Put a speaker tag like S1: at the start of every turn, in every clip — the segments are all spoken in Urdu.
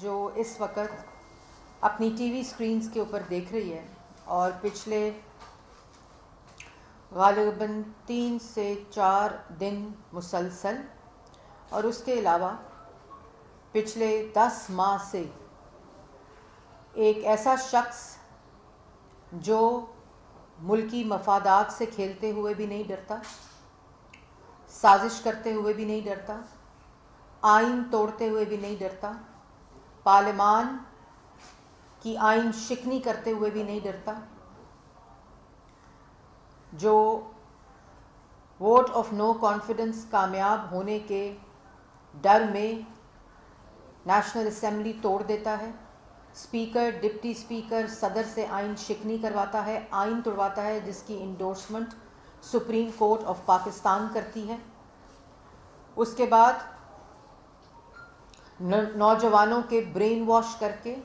S1: جو اس وقت اپنی ٹی وی اسکرینز کے اوپر دیکھ رہی ہے اور پچھلے غالباً 3 سے 4 دن مسلسل اور اس کے علاوہ پچھلے 10 ماہ سے ایک ایسا شخص جو ملکی مفادات سے کھیلتے ہوئے بھی نہیں ڈرتا، سازش کرتے ہوئے بھی نہیں ڈرتا، آئین توڑتے ہوئے بھی نہیں ڈرتا، پارلیمان کی آئین شکنی کرتے ہوئے بھی نہیں ڈرتا، جو ووٹ آف نو کانفیڈنس کامیاب ہونے کے ڈر میں نیشنل اسمبلی توڑ دیتا ہے، اسپیکر، ڈپٹی اسپیکر، صدر سے آئین شکنی کرواتا ہے، آئین توڑواتا ہے جس کی endorsement supreme court of Pakistan کرتی ہے۔ اس کے بعد نوجوانوں کے برین واش کر کے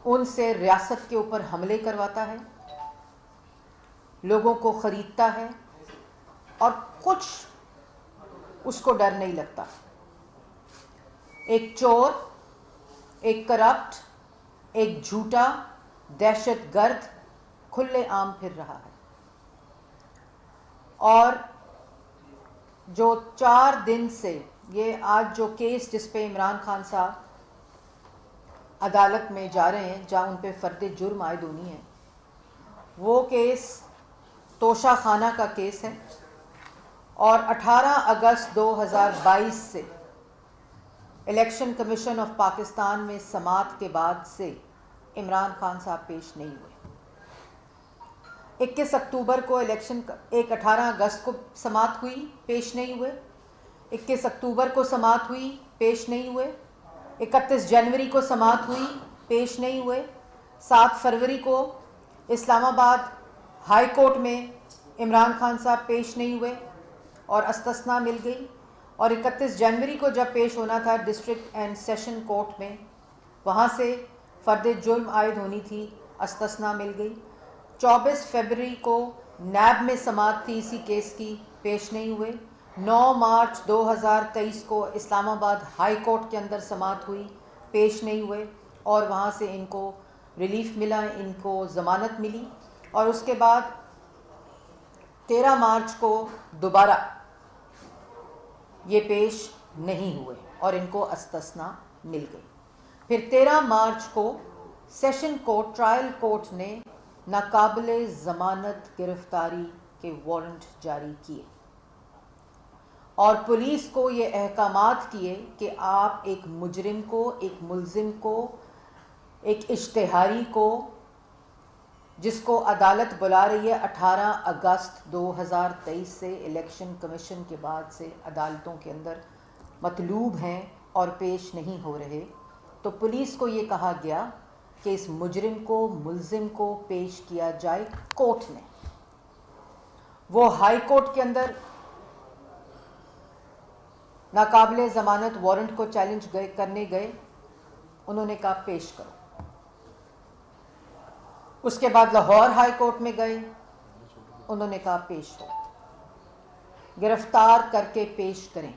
S1: ان سے ریاست کے اوپر حملے کرواتا ہے، لوگوں کو خریدتا ہے اور کچھ اس کو ڈر نہیں لگتا۔ ایک چور، ایک کرپٹ، ایک جھوٹا دہشت گرد کھلے عام پھر رہا ہے، اور جو 4 دن سے یہ آج جو کیس جس پہ عمران خان صاحب عدالت میں جا رہے ہیں جہاں ان پہ فرد جرم عائد ہونی ہے، وہ کیس توشہ خانہ کا کیس ہے، اور 18 اگست 2022 سے الیکشن کمیشن آف پاکستان میں سماعت کے بعد سے عمران خان صاحب پیش نہیں ہوئے۔ 21 اکتوبر کو الیکشن 18 اگست کو سماعت ہوئی، پیش نہیں ہوئے، 21 اکتوبر کو سماعت ہوئی، پیش نہیں ہوئے، 31 جنوری کو سماعت ہوئی، پیش نہیں ہوئے، 7 فروری کو اسلام آباد ہائی کورٹ میں عمران خان صاحب پیش نہیں ہوئے اور استثنا مل گئی، اور 31 جنوری کو جب پیش ہونا تھا ڈسٹرکٹ اینڈ سیشن کورٹ میں، وہاں سے فرد جرم عائد ہونی تھی، استثنا مل گئی۔ 24 فروری کو نیب میں سماعت تھی اسی کیس کی، پیش نہیں ہوئے۔ 9 مارچ 2023 کو اسلام آباد ہائی کورٹ کے اندر سماعت ہوئی، پیش نہیں ہوئے، اور وہاں سے ان کو ریلیف ملا، ان کو ضمانت ملی، اور اس کے بعد 13 مارچ کو دوبارہ یہ پیش نہیں ہوئے اور ان کو استثنا مل گئی۔ پھر 13 مارچ کو سیشن کورٹ، ٹرائل کورٹ نے ناقابل ضمانت گرفتاری کے وارنٹ جاری کیے اور پولیس کو یہ احکامات کیے کہ آپ ایک مجرم کو، ایک ملزم کو، ایک اشتہاری کو، جس کو عدالت بلا رہی ہے 18 اگست 2023 سے الیکشن کمیشن کے بعد سے عدالتوں کے اندر مطلوب ہیں اور پیش نہیں ہو رہے، تو پولیس کو یہ کہا گیا کہ اس مجرم کو، ملزم کو پیش کیا جائے کورٹ میں۔ وہ ہائی کورٹ کے اندر ناقابل ضمانت وارنٹ کو چیلنج کرنے گئے، انہوں نے کہا پیش کرو۔ اس کے بعد لاہور ہائی کورٹ میں گئے، انہوں نے کہا پیش ہو، گرفتار کر کے پیش کریں۔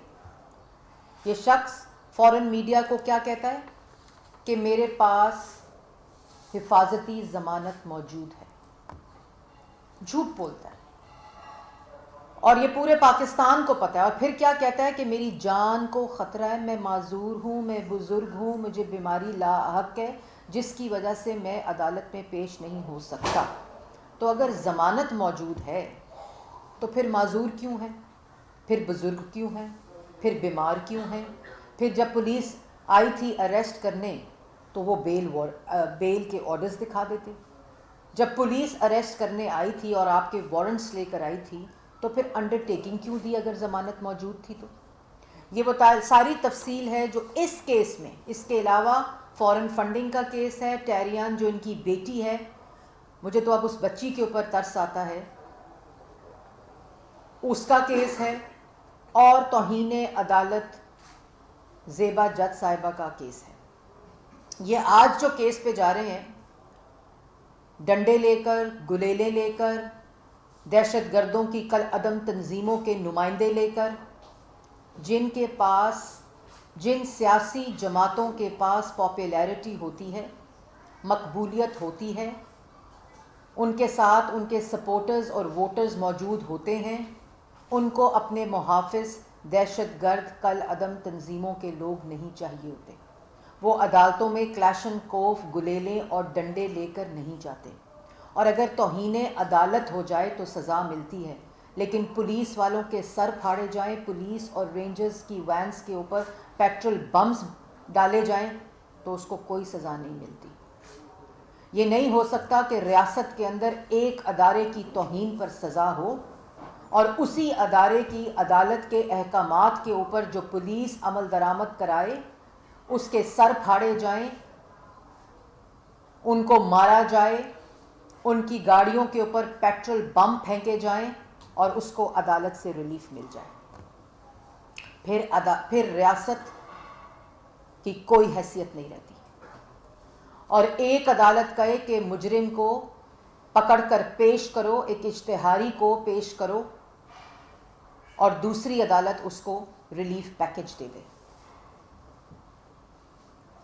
S1: یہ شخص فورن میڈیا کو کیا کہتا ہے کہ میرے پاس حفاظتی ضمانت موجود ہے، جھوٹ بولتا ہے، اور یہ پورے پاکستان کو پتہ ہے، اور پھر کیا کہتا ہے کہ میری جان کو خطرہ ہے، میں معذور ہوں، میں بزرگ ہوں، مجھے بیماری لاحق ہے جس کی وجہ سے میں عدالت میں پیش نہیں ہو سکتا۔ تو اگر ضمانت موجود ہے تو پھر معذور کیوں ہے، پھر بزرگ کیوں ہے، پھر بیمار کیوں ہے؟ پھر جب پولیس آئی تھی اریسٹ کرنے تو وہ بیل کے آرڈرز دکھا دیتے، جب پولیس اریسٹ کرنے آئی تھی اور آپ کے وارنٹس لے کر آئی تھی تو پھر انڈر ٹیکنگ کیوں دی اگر ضمانت موجود تھی تو؟ یہ وہ ساری تفصیل ہے جو اس کیس میں، اس کے علاوہ فورن فنڈنگ کا کیس ہے، ٹیریان جو ان کی بیٹی ہے، مجھے تو اب اس بچی کے اوپر ترس آتا ہے، اس کا کیس ہے، اور توہین عدالت زیبا جج صاحبہ کا کیس ہے۔ یہ آج جو کیس پہ جا رہے ہیں، ڈنڈے لے کر، گلیلے لے کر، دہشت گردوں کی کل عدم تنظیموں کے نمائندے لے کر، جن کے پاس جن سیاسی جماعتوں کے پاس پاپولیرٹی ہوتی ہے، مقبولیت ہوتی ہے، ان کے ساتھ ان کے سپورٹرز اور ووٹرز موجود ہوتے ہیں، ان کو اپنے محافظ دہشت گرد کل عدم تنظیموں کے لوگ نہیں چاہیے ہوتے۔ وہ عدالتوں میں کلاشن کوف، گلیلیں اور ڈنڈے لے کر نہیں جاتے، اور اگر توہین عدالت ہو جائے تو سزا ملتی ہے، لیکن پولیس والوں کے سر پھاڑے جائیں، پولیس اور رینجرز کی وینز کے اوپر پیٹرول بمز ڈالے جائیں تو اس کو کوئی سزا نہیں ملتی۔ یہ نہیں ہو سکتا کہ ریاست کے اندر ایک ادارے کی توہین پر سزا ہو اور اسی ادارے کی عدالت کے احکامات کے اوپر جو پولیس عمل درآمد کرائے اس کے سر پھاڑے جائیں، ان کو مارا جائے، ان کی گاڑیوں کے اوپر پیٹرول بم پھینکے جائیں اور اس کو عدالت سے ریلیف مل جائے۔ پھر ریاست کی کوئی حیثیت نہیں رہتی، اور ایک عدالت کہے کہ مجرم کو پکڑ کر پیش کرو، ایک اشتہاری کو پیش کرو، اور دوسری عدالت اس کو ریلیف پیکج دے دے۔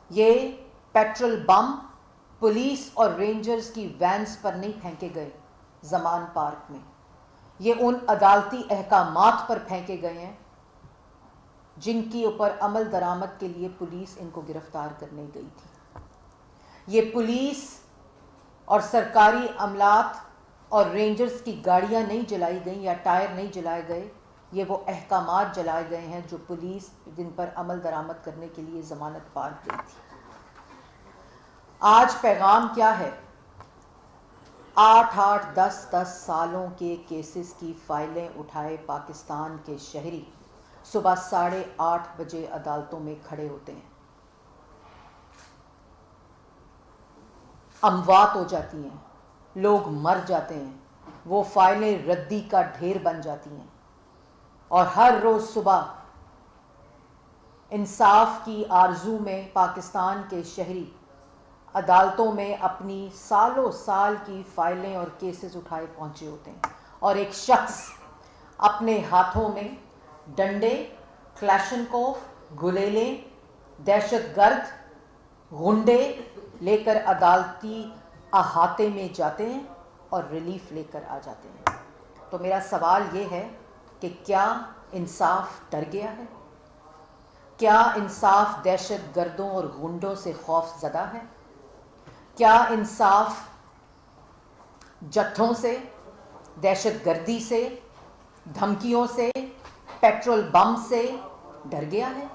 S1: یہ پیٹرول بم پولیس اور رینجرز کی وینز پر نہیں پھینکے گئے زمان پارک میں، یہ ان عدالتی احکامات پر پھینکے گئے ہیں جن کی اوپر عمل درآمد کے لیے پولیس ان کو گرفتار کرنے گئی تھی۔ یہ پولیس اور سرکاری عملات اور رینجرز کی گاڑیاں نہیں جلائی گئیں یا ٹائر نہیں جلائے گئے، یہ وہ احکامات جلائے گئے ہیں جو پولیس جن پر عمل درآمد کرنے کے لیے ضمانت پارک گئی تھی۔ آج پیغام کیا ہے؟ 8 10 سالوں کے کیسز کی فائلیں اٹھائے پاکستان کے شہری صبح 8:30 بجے عدالتوں میں کھڑے ہوتے ہیں، اموات ہو جاتی ہیں، لوگ مر جاتے ہیں، وہ فائلیں ردی کا ڈھیر بن جاتی ہیں، اور ہر روز صبح انصاف کی آرزو میں پاکستان کے شہری عدالتوں میں اپنی سالوں سال کی فائلیں اور کیسز اٹھائے پہنچے ہوتے ہیں، اور ایک شخص اپنے ہاتھوں میں ڈنڈے، کلاشن کوف، گلیلیں، دہشت گرد، غنڈے لے کر عدالتی احاطے میں جاتے ہیں اور ریلیف لے کر آ جاتے ہیں۔ تو میرا سوال یہ ہے کہ کیا انصاف ڈر گیا ہے؟ کیا انصاف دہشت گردوں اور غنڈوں سے خوف زدہ ہے؟ کیا انصاف جتھوں سے، دہشت گردی سے، دھمکیوں سے، پیٹرول بم سے ڈر گیا ہے؟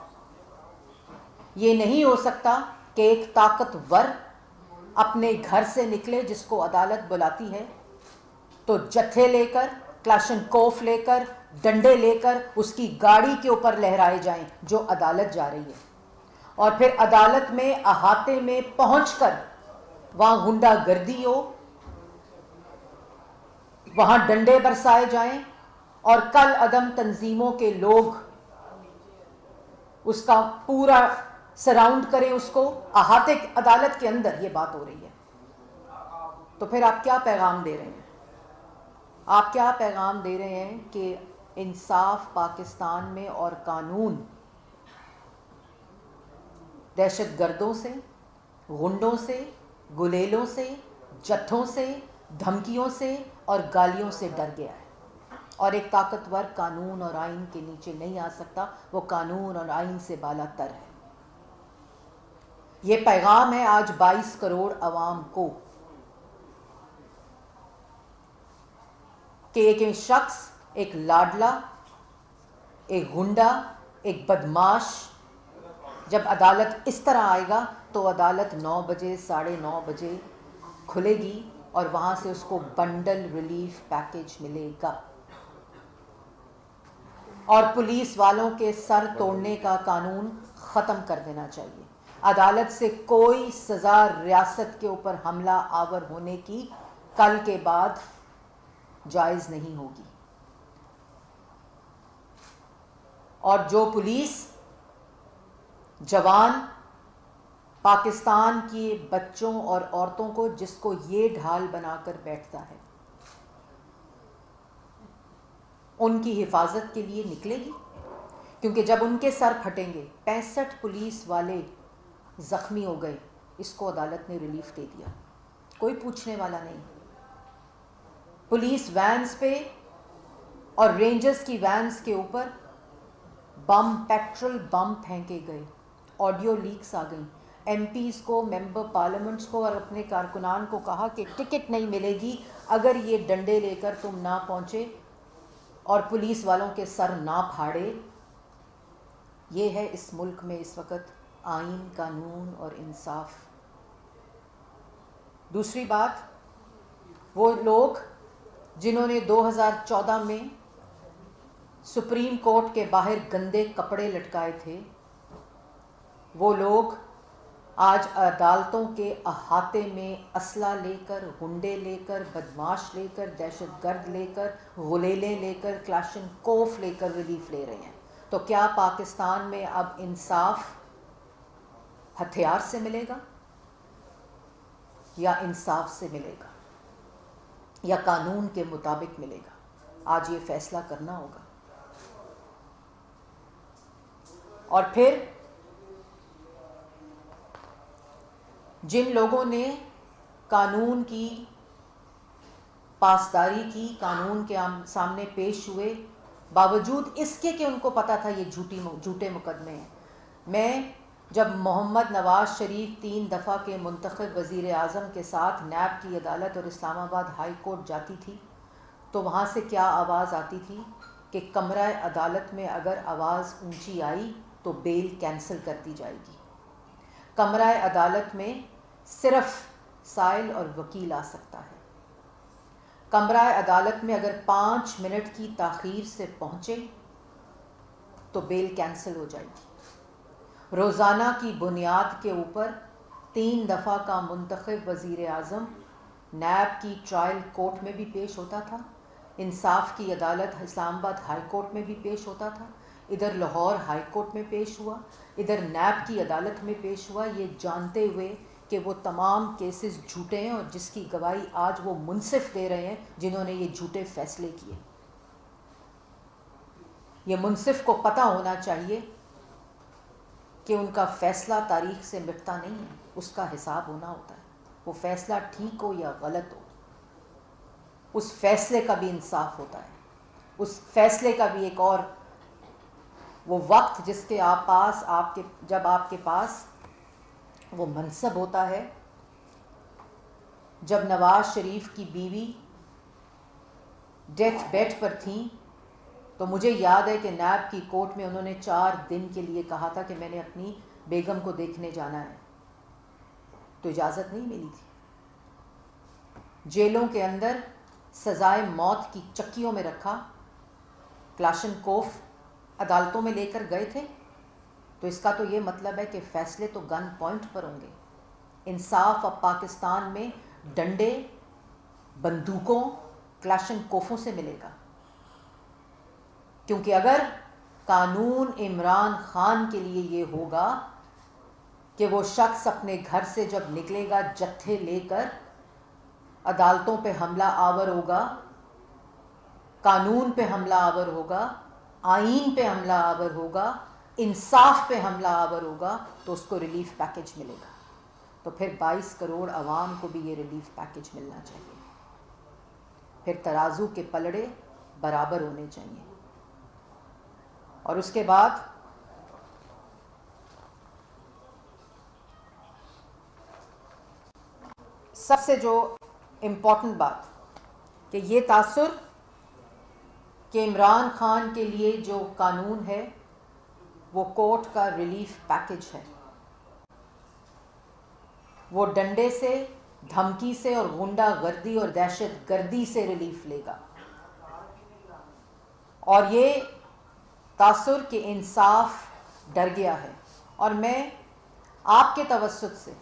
S1: یہ نہیں ہو سکتا کہ ایک طاقتور اپنے گھر سے نکلے جس کو عدالت بلاتی ہے تو جتھے لے کر، کلاشن کوف لے کر، ڈنڈے لے کر اس کی گاڑی کے اوپر لہرائے جائیں جو عدالت جا رہی ہے، اور پھر عدالت میں احاطے میں پہنچ کر وہاں غنڈہ گردی ہو، وہاں ڈنڈے برسائے جائیں، اور کل عدم تنظیموں کے لوگ اس کا پورا سراؤنڈ کریں، اس کو احاطے عدالت کے اندر یہ بات ہو رہی ہے۔ تو پھر آپ کیا پیغام دے رہے ہیں؟ آپ کیا پیغام دے رہے ہیں کہ انصاف پاکستان میں اور قانون دہشت گردوں سے، غنڈوں سے، گلیلوں سے، جتھوں سے، دھمکیوں سے اور گالیوں سے ڈر گیا ہے، اور ایک طاقتور قانون اور آئین کے نیچے نہیں آ سکتا، وہ قانون اور آئین سے بالا تر ہے۔ یہ پیغام ہے آج 22 کروڑ عوام کو کہ ایک شخص، ایک لاڈلا، ایک غنڈا، ایک بدماش جب عدالت اس طرح آئے گا تو عدالت 9 بجے 9:30 بجے کھلے گی اور وہاں سے اس کو بنڈل ریلیف پیکج ملے گا، اور پولیس والوں کے سر توڑنے کا قانون ختم کر دینا چاہیے۔ عدالت سے کوئی سزا ریاست کے اوپر حملہ آور ہونے کی کل کے بعد جائز نہیں ہوگی، اور جو پولیس جوان پاکستان کے بچوں اور عورتوں کو، جس کو یہ ڈھال بنا کر بیٹھتا ہے، ان کی حفاظت کے لیے نکلے گی، کیونکہ جب ان کے سر پھٹیں گے، 65 پولیس والے زخمی ہو گئے، اس کو عدالت نے ریلیف دے دیا، کوئی پوچھنے والا نہیں۔ پولیس وینز پہ اور رینجرز کی وینز کے اوپر بم، پیٹرول بم پھینکے گئے، آڈیو لیکس آ گئیں، ایم پیز کو، ممبر پارلیمنٹس کو اور اپنے کارکنان کو کہا کہ ٹکٹ نہیں ملے گی اگر یہ ڈنڈے لے کر تم نہ پہنچے اور پولیس والوں کے سر نہ پھاڑے۔ یہ ہے اس ملک میں اس وقت آئین، قانون اور انصاف۔ دوسری بات، وہ لوگ جنہوں نے 2014 میں سپریم کورٹ کے باہر گندے کپڑے لٹکائے تھے، وہ لوگ آج عدالتوں کے احاطے میں اسلحہ لے کر، گنڈے لے کر، بدماش لے کر، دہشت گرد لے کر، غلیلیں لے کر، کلاشنکوف لے کر ریلیف لے رہے ہیں۔ تو کیا پاکستان میں اب انصاف ہتھیار سے ملے گا یا انصاف سے ملے گا یا قانون کے مطابق ملے گا؟ آج یہ فیصلہ کرنا ہوگا۔ اور پھر جن لوگوں نے قانون کی پاسداری کی، قانون کے سامنے پیش ہوئے، باوجود اس کے کہ ان کو پتہ تھا یہ جھوٹے مقدمے ہیں۔ میں جب محمد نواز شریف 3 دفعہ کے منتخب وزیر اعظم کے ساتھ نیب کی عدالت اور اسلام آباد ہائی کورٹ جاتی تھی تو وہاں سے کیا آواز آتی تھی کہ کمرہ عدالت میں اگر آواز اونچی آئی تو بیل کینسل کر دی جائے گی۔ کمرہ عدالت میں صرف سائل اور وکیل آ سکتا ہے۔ کمرہ عدالت میں اگر 5 منٹ کی تاخیر سے پہنچے تو بیل کینسل ہو جائے گی۔ روزانہ کی بنیاد کے اوپر 3 دفعہ کا منتخب وزیر اعظم نیب کی ٹرائل کورٹ میں بھی پیش ہوتا تھا، انصاف کی عدالت اسلام آباد ہائی کورٹ میں بھی پیش ہوتا تھا، ادھر لاہور ہائی کورٹ میں پیش ہوا، ادھر نیب کی عدالت میں پیش ہوا، یہ جانتے ہوئے کہ وہ تمام کیسز جھوٹے ہیں اور جس کی گواہی آج وہ منصف دے رہے ہیں جنہوں نے یہ جھوٹے فیصلے کیے۔ یہ منصف کو پتہ ہونا چاہیے کہ ان کا فیصلہ تاریخ سے مٹتا نہیں ہے، اس کا حساب ہونا ہوتا ہے، وہ فیصلہ ٹھیک ہو یا غلط ہو، اس فیصلے کا بھی انصاف ہوتا ہے، اس فیصلے کا بھی ایک اور وہ وقت جس کے پاس جب آپ کے پاس وہ منصب ہوتا ہے۔ جب نواز شریف کی بیوی ڈیتھ بیڈ پر تھیں تو مجھے یاد ہے کہ نیب کی کورٹ میں انہوں نے 4 دن کے لیے کہا تھا کہ میں نے اپنی بیگم کو دیکھنے جانا ہے، تو اجازت نہیں ملی تھی۔ جیلوں کے اندر سزائے موت کی چکیوں میں رکھا، کلاشنکوف عدالتوں میں لے کر گئے تھے، تو اس کا تو یہ مطلب ہے کہ فیصلے تو گن پوائنٹ پر ہوں گے۔ انصاف اب پاکستان میں ڈنڈے، بندوقوں، کلاشنکوفوں سے ملے گا، کیونکہ اگر قانون عمران خان کے لیے یہ ہوگا کہ وہ شخص اپنے گھر سے جب نکلے گا جتھے لے کر عدالتوں پہ حملہ آور ہوگا، قانون پہ حملہ آور ہوگا، آئین پہ حملہ آور ہوگا، انصاف پہ حملہ آور ہوگا، تو اس کو ریلیف پیکج ملے گا۔ تو پھر 22 کروڑ عوام کو بھی یہ ریلیف پیکج ملنا چاہیے۔ پھر ترازو کے پلڑے برابر ہونے چاہیے۔ اور اس کے بعد سب سے جو امپورٹنٹ بات کہ یہ تاثر کہ عمران خان کے لیے جو قانون ہے وہ کورٹ کا ریلیف پیکج ہے، وہ ڈنڈے سے، دھمکی سے اور غنڈہ گردی اور دہشت گردی سے ریلیف لے گا۔ اور یہ تاثر کہ انصاف ڈر گیا ہے، اور میں آپ کے توسط سے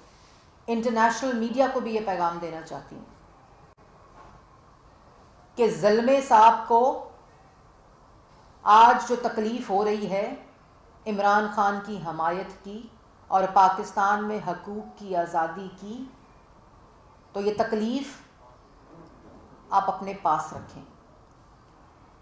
S1: انٹرنیشنل میڈیا کو بھی یہ پیغام دینا چاہتی ہوں کہ زلمے صاحب کو آج جو تکلیف ہو رہی ہے عمران خان کی حمایت کی اور پاکستان میں حقوق کی آزادی کی، تو یہ تکلیف آپ اپنے پاس رکھیں۔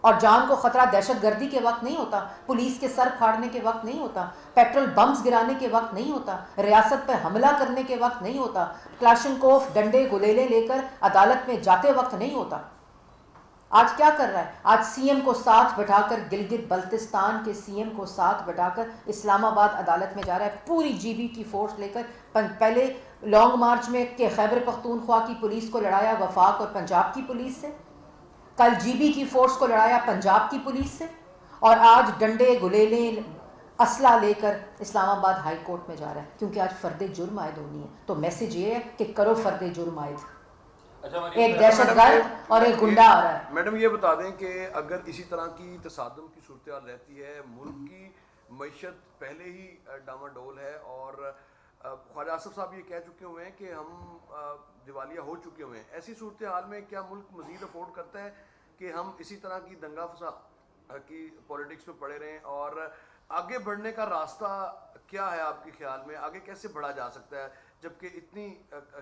S1: اور جان کو خطرہ دہشت گردی کے وقت نہیں ہوتا، پولیس کے سر پھاڑنے کے وقت نہیں ہوتا، پیٹرول بمز گرانے کے وقت نہیں ہوتا، ریاست پہ حملہ کرنے کے وقت نہیں ہوتا، کلاشنکوف ڈنڈے گلیلے لے کر عدالت میں جاتے وقت نہیں ہوتا۔ آج کیا کر رہا ہے؟ آج سی ایم کو ساتھ بٹھا کر، گلگت بلتستان کے سی ایم کو ساتھ بٹھا کر اسلام آباد عدالت میں جا رہا ہے، پوری جی بی کی فورس لے کر۔ پہلے لانگ مارچ میں کہ خیبر پختونخوا کی پولیس کو لڑایا وفاق اور پنجاب کی پولیس سے، کل جی بی کی فورس کو لڑایا پنجاب کی پولیس سے، اور آج ڈنڈے گلیلے اسلحہ لے کر اسلام آباد ہائی کورٹ میں جا رہا ہے، کیونکہ آج فرد جرم عائد ہونی ہے۔ تو میسج یہ ہے کہ کرو فرد جرم عائد۔ ایک دہشت گرد اور ایک گنڈا آ رہا ہے۔
S2: میڈم یہ بتا دیں کہ اگر اسی طرح کی تصادم کی صورتحال رہتی ہے، ملک کی معیشت پہلے ہی ڈاماڈول ہے، اور خواجہ آصف صاحب یہ کہہ چکے ہوئے ہیں کہ ہم دیوالیہ ہو چکے ہوئے ہیں، ایسی صورتحال میں کیا ملک مزید افورڈ کرتا ہے کہ ہم اسی طرح کی دنگا فساد کی پولیٹکس میں پڑے رہیں؟ اور آگے بڑھنے کا راستہ کیا ہے آپ کے خیال میں؟ آگے کیسے بڑھا جا سکتا ہے جبکہ اتنی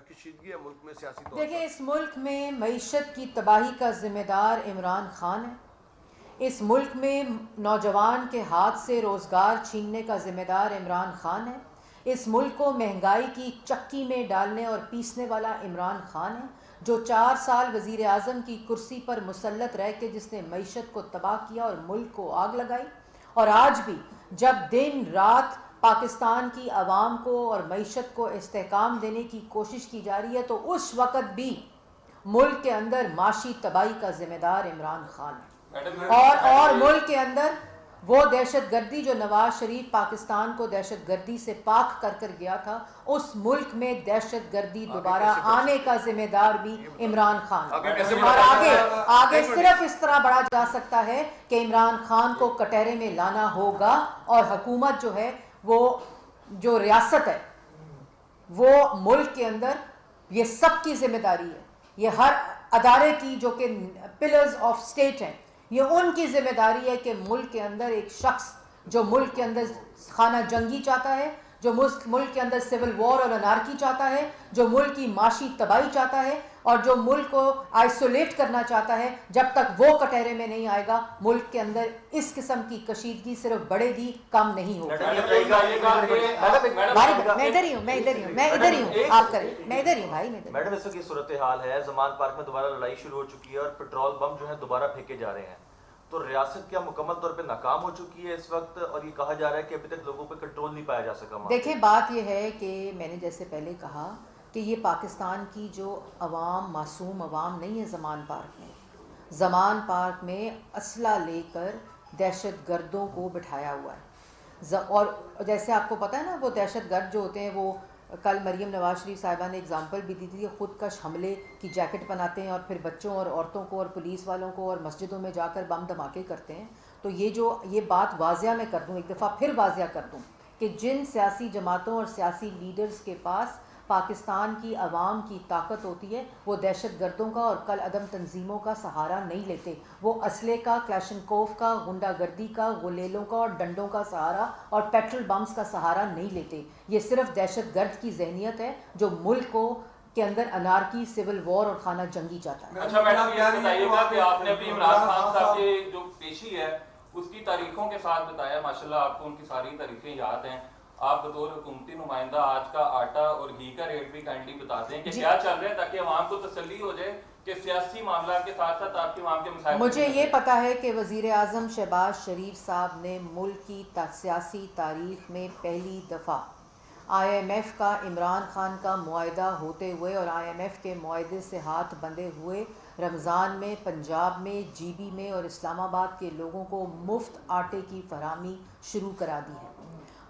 S2: کشیدگی ہے ملک میں سیاسی طور پر؟
S1: دیکھیں، اس ملک میں معیشت کی تباہی کا ذمہ دار عمران خان ہے، اس ملک میں نوجوان کے ہاتھ سے روزگار چھیننے کا ذمہ دار عمران خان ہے، اس ملک کو مہنگائی کی چکی میں ڈالنے اور پیسنے والا عمران خان ہے، جو 4 سال وزیر اعظم کی کرسی پر مسلط رہ کے جس نے معیشت کو تباہ کیا اور ملک کو آگ لگائی۔ اور آج بھی جب دن رات پاکستان کی عوام کو اور معیشت کو استحکام دینے کی کوشش کی جا رہی ہے، تو اس وقت بھی ملک کے اندر معاشی تباہی کا ذمہ دار عمران خان ہے۔ اور ملک کے اندر وہ دہشت گردی جو نواز شریف پاکستان کو دہشت گردی سے پاک کر کر گیا تھا، اس ملک میں دہشت گردی دوبارہ آنے کا ذمہ دار بھی عمران خان۔ اور آگے صرف اس طرح بڑھا جا سکتا ہے کہ عمران خان کو کٹہرے میں لانا ہوگا، اور حکومت جو ہے، وہ جو ریاست ہے، وہ ملک کے اندر یہ سب کی ذمہ داری ہے، یہ ہر ادارے کی جو کہ پلرز آف سٹیٹ ہیں، یہ ان کی ذمہ داری ہے کہ ملک کے اندر ایک شخص جو ملک کے اندر خانہ جنگی چاہتا ہے، جو ملک کے اندر سول وار اور انارکی چاہتا ہے، جو ملک کی معاشی تباہی چاہتا ہے، اور جو ملک کو آئسولیٹ کرنا چاہتا ہے، جب تک وہ کٹہرے میں نہیں آئے گا، ملک کے اندر اس قسم کی کشیدگی صرف بڑھے گی، کم نہیں ہوگی۔ میں ادھر ہی ہوں، آپ کریں، میں ادھر ہی ہوں بھائی۔
S3: میڈم، اس وقت یہ صورتحال ہے، زمان پارک میں دوبارہ لڑائی شروع ہو چکی ہے اور پیٹرول بم جو ہے دوبارہ پھینکے جا رہے ہیں، تو ریاست کیا مکمل طور پہ ناکام ہو چکی ہے اس وقت؟ اور یہ کہا جا رہا ہے کہ ابھی تک لوگوں پہ کنٹرول نہیں پایا جا سکا۔
S1: دیکھیں، بات یہ ہے کہ میں نے جیسے پہلے کہا کہ یہ پاکستان کی جو عوام معصوم عوام نہیں ہے زمان پارک میں، زمان پارک میں اسلحہ لے کر دہشت گردوں کو بٹھایا ہوا ہے، اور جیسے آپ کو پتہ ہے نا، وہ دہشت گرد جو ہوتے ہیں، وہ کل مریم نواز شریف صاحبہ نے اگزامپل بھی دی تھی، خود کش حملے کی جیکٹ بناتے ہیں اور پھر بچوں اور عورتوں کو اور پولیس والوں کو اور مسجدوں میں جا کر بم دھماکے کرتے ہیں۔ تو یہ بات واضح میں کر دوں، ایک دفعہ پھر واضح کر دوں کہ جن سیاسی جماعتوں اور سیاسی لیڈرز کے پاس پاکستان کی عوام کی طاقت ہوتی ہے، وہ دہشت گردوں کا اور کل عدم تنظیموں کا سہارا نہیں لیتے، وہ اسلحے کا، کلاشنکوف کا، غنڈہ گردی کا، غلیلوں کا اور ڈنڈوں کا سہارا اور پیٹرول بمز کا سہارا نہیں لیتے۔ یہ صرف دہشت گرد کی ذہنیت ہے جو ملک کو کے اندر انارکی، سول وار اور خانہ جنگی چاہتا ہے۔
S4: اچھا میڈم، یہ بتائیے گا کہ آپ نے ابھی عمران خان صاحب کی جو پیشی ہے اس کی تاریخوں کے ساتھ بتایا، ماشاءاللہ آپ کو ان کی ساری تاریخیں یاد ہیں، آپ بطور حکومتی نمائندہ آج کا آٹا اور گھی کا ریٹ بھی کائنڈلی بتاتے ہیں کہ کیا چل رہا ہے، تاکہ عوام کو تسلی ہو جائے کہ سیاسی معاملات کے ساتھ ساتھ آپ کی عوام کے مسائل۔
S1: مجھے یہ پتا ہے کہ وزیر اعظم شہباز شریف صاحب نے ملک کی سیاسی تاریخ میں پہلی دفعہ آئی ایم ایف کا عمران خان کا معاہدہ ہوتے ہوئے اور آئی ایم ایف کے معاہدے سے ہاتھ بندھے ہوئے رمضان میں پنجاب میں، جی بی میں اور اسلام آباد کے لوگوں کو مفت آٹے کی فراہمی شروع کرا دی ہے۔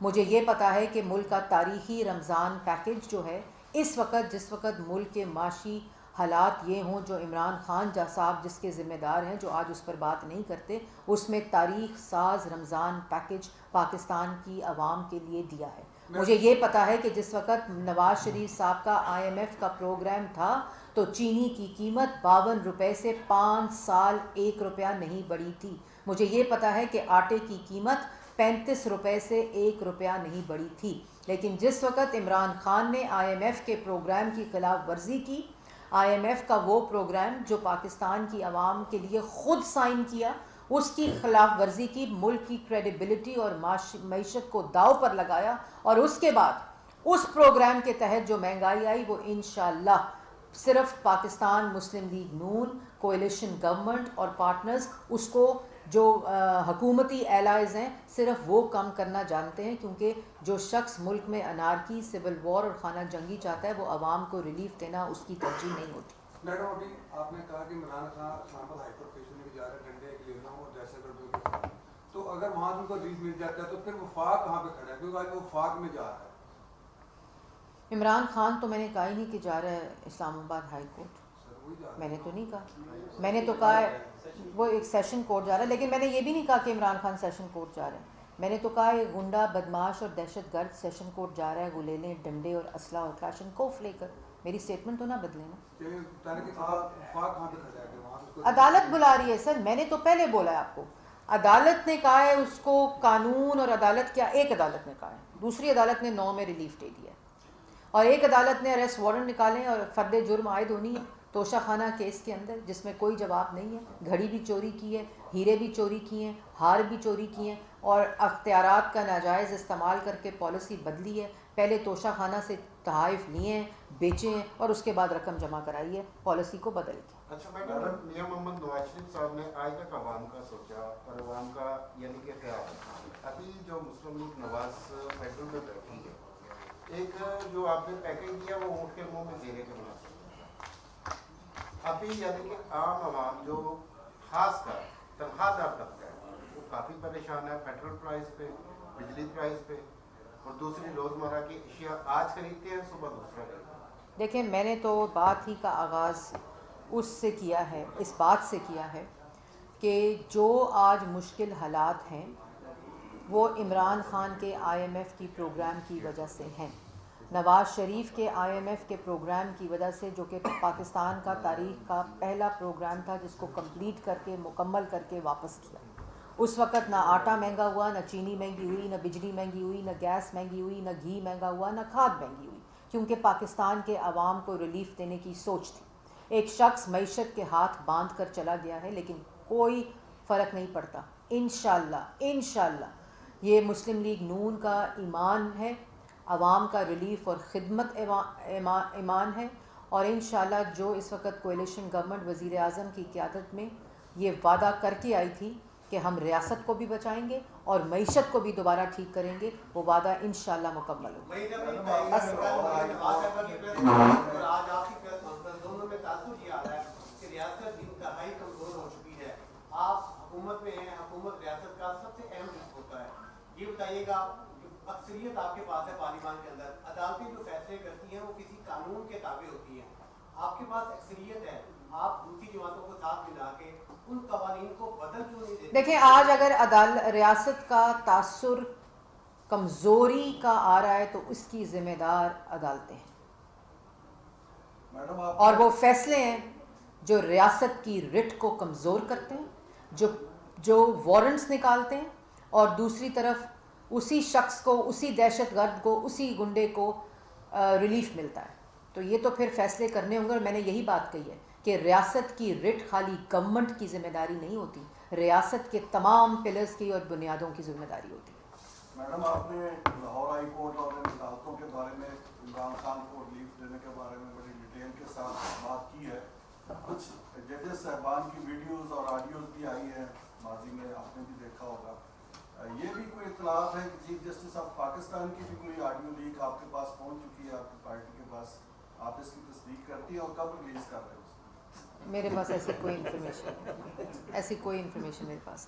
S1: مجھے یہ پتا ہے کہ ملک کا تاریخی رمضان پیکج جو ہے، اس وقت جس وقت ملک کے معاشی حالات یہ ہوں جو عمران خان صاحب جس کے ذمہ دار ہیں، جو آج اس پر بات نہیں کرتے، اس میں تاریخ ساز رمضان پیکج پاکستان کی عوام کے لیے دیا ہے۔ مجھے یہ پتا ہے کہ جس وقت نواز شریف صاحب کا آئی ایم ایف کا پروگرام تھا تو چینی کی قیمت 52 روپے سے 5 سال 1 روپیہ نہیں بڑھی تھی۔ مجھے یہ پتا ہے کہ آٹے کی قیمت 35 روپے سے 1 روپیہ نہیں بڑھی تھی، لیکن جس وقت عمران خان نے آئی ایم ایف کے پروگرام کی خلاف ورزی کی، آئی ایم ایف کا وہ پروگرام جو پاکستان کی عوام کے لیے خود سائن کیا، اس کی خلاف ورزی کی، ملک کی کریڈیبلٹی اور معیشت کو داؤ پر لگایا، اور اس کے بعد اس پروگرام کے تحت جو مہنگائی آئی وہ انشاءاللہ صرف پاکستان مسلم لیگ نون، کوئلیشن گورنمنٹ اور پارٹنرز اس کو جو حکومتی ایلائز ہیں صرف وہ کم کرنا جانتے ہیں، کیونکہ جو شخص ملک میں انارکی، سول وار اور خانہ جنگی چاہتا ہے وہ عوام کو ریلیف دینا اس کی ترجیح نہیں ہوتی۔
S5: میڈم ابھی آپ نے کہا کہ عمران خان شامل ہائپر فیشن میں جا رہے ہیں ڈنڈے کے لیے اور دہشت گردوں کے خلاف، تو اگر وہاں ان کو ریلیف مل جاتا ہے تو پھر وفاق کہاں پہ کھڑا ہے؟ کیونکہ آج وہ وفاق میں جا رہا ہے۔
S1: عمران خان تو میں نے کہا ہی نہیں کہ جا رہا ہے اسلام آباد ہائی کورٹ، میں نے تو نہیں کہا، میں نے تو کہا وہ ایک سیشن کورٹ جا رہا ہے، لیکن میں نے یہ بھی نہیں کہا کہ عمران خان سیشن کورٹ جا رہا ہے، میں نے تو کہا یہ گنڈا بدماش اور دہشت گرد سیشن کورٹ جا رہا ہے گلیلیں، ڈنڈے اور اسلحہ اور کلاشن کوف لے کر۔ میری سٹیٹمنٹ تو نہ بدلے نا۔
S5: وفاق کہاں پہ کھڑا ہے کہ وہاں اس کو
S1: عدالت بلا رہی ہے سر، میں نے تو پہلے بولا ہے آپ کو، عدالت نے کہا ہے اس کو، قانون اور عدالت کیا، ایک عدالت نے کہا ہے، دوسری عدالت نے 9 میں ریلیف دے دیا ہے، اور ایک عدالت نے اریسٹ وارنٹ نکالے اور فرد جرم عائد ہونی ہے توشہ خانہ کیس کے اندر، جس میں کوئی جواب نہیں ہے، گھڑی بھی چوری کی ہے، ہیرے بھی چوری کیے ہیں، ہار بھی چوری کیے ہیں، اور اختیارات کا ناجائز استعمال کر کے پالیسی بدلی ہے، پہلے توشہ خانہ سے تحائف لیے ہیں، بیچے ہیں، اور اس کے بعد رقم جمع کرائی ہے، پالیسی کو بدل کے۔
S6: اچھا میڈم، میاں محمد نواز شریف صاحب نے آج تک عوام کا سوچا اور عوام کا یعنی کہ خیال، ابھی جو مسلم لیگ نواز فیڈرل میں بیٹھی ہے، ایک جو آپ نے پیکج دیا وہ اونٹ کے منہ میں زیرے کے مناسب ہے، ابھی یعنی کہ عام عوام جو خاص کر تنخواہ دار طبقہ ہے وہ کافی پریشان ہے، پیٹرول پرائز پہ، بجلی پرائز پہ، اور دوسری روزمرہ کی اشیاء آج خریدتے ہیں صبح دوسرا خریدتے ہیں۔
S1: دیکھیں میں نے تو بات ہی کا آغاز اس سے کیا ہے، اس بات سے کیا ہے کہ جو آج مشکل حالات ہیں وہ عمران خان کے آئی ایم ایف کی پروگرام کی وجہ سے ہیں، نواز شریف کے آئی ایم ایف کے پروگرام کی وجہ سے، جو کہ پاکستان کا تاریخ کا پہلا پروگرام تھا جس کو کمپلیٹ کر کے مکمل کر کے واپس کیا۔ اس وقت نہ آٹا مہنگا ہوا، نہ چینی مہنگی ہوئی، نہ بجلی مہنگی ہوئی، نہ گیس مہنگی ہوئی، نہ گھی مہنگا ہوا، نہ کھاد مہنگی ہوئی، کیونکہ پاکستان کے عوام کو ریلیف دینے کی سوچ تھی۔ ایک شخص معیشت کے ہاتھ باندھ کر چلا گیا ہے لیکن کوئی فرق نہیں پڑتا، انشاءاللہ یہ مسلم لیگ نون کا ایمان ہے، عوام کا ریلیف اور خدمت ایمان ہے، اور انشاءاللہ جو اس وقت کوئلیشن گورنمنٹ وزیر اعظم کی قیادت میں یہ وعدہ کر کے آئی تھی کہ ہم ریاست کو بھی بچائیں گے اور معیشت کو بھی دوبارہ ٹھیک کریں گے، وہ وعدہ انشاءاللہ مکمل ہوگا۔
S6: آج آپ کی دونوں میں تاثر یہ آ رہا ہے کہ ریاست انتہائی کمزور ہو چکی ہے، آپ حکومت میں ہیں، حکومت ریاست کا سب سے اہم رکن ہوتا ہے، یہ بتائیے گا اکثریت آپ کے پاس ہے پارلیمان کے اندر، عدالتیں جو فیصلے کرتی ہیں وہ کسی قانون کے تابع ہوتی ہیں، آپ کے پاس اکثریت ہے، آپ دوسری جماعتوں کو ساتھ ملا کے ان قوانین کو بدل کیوں نہیں دیتے؟
S1: دیکھیں آج اگر ریاست کا تاثر کمزوری کا آ رہا ہے تو اس کی ذمہ دار عدالتیں ہیں، اور وہ فیصلے ہیں جو ریاست کی رٹ کو کمزور کرتے ہیں، جو وارنٹس نکالتے ہیں، اور دوسری طرف اسی شخص کو، اسی دہشت گرد کو، اسی گنڈے کو ریلیف ملتا ہے، تو یہ تو پھر فیصلے کرنے ہوں گے، اور میں نے یہی بات کہی ہے کہ ریاست کی رٹ خالی گورنمنٹ کی ذمہ داری نہیں ہوتی، ریاست کے تمام پلرز کی اور بنیادوں کی ذمہ داری ہوتی ہے۔
S7: میڈم آپ نے لاہور ہائی کورٹ اور عدالتوں کے بارے میں عمران خان کو ریلیف دینے کے بارے میں بڑی ڈیٹیل کے ساتھ بات کی ہے، کچھ ججز صاحبان کی ویڈیوز اور آڈیوز بھی آئی ہیں ماضی میں، آپ نے بھی دیکھا ہوگا، یہ بھی کوئی اطلاعات ہے کہ چیف جسٹس آف پاکستان کی بھی کوئی آڈیو لیک آپ کے پاس پہنچ چکی ہے، آپ کی پارٹی کے پاس، آپ اس کی تصدیق کرتی ہیں اور کب ریلیز کر رہے ہیں؟
S1: میرے پاس ایسی کوئی انفارمیشن میرے پاس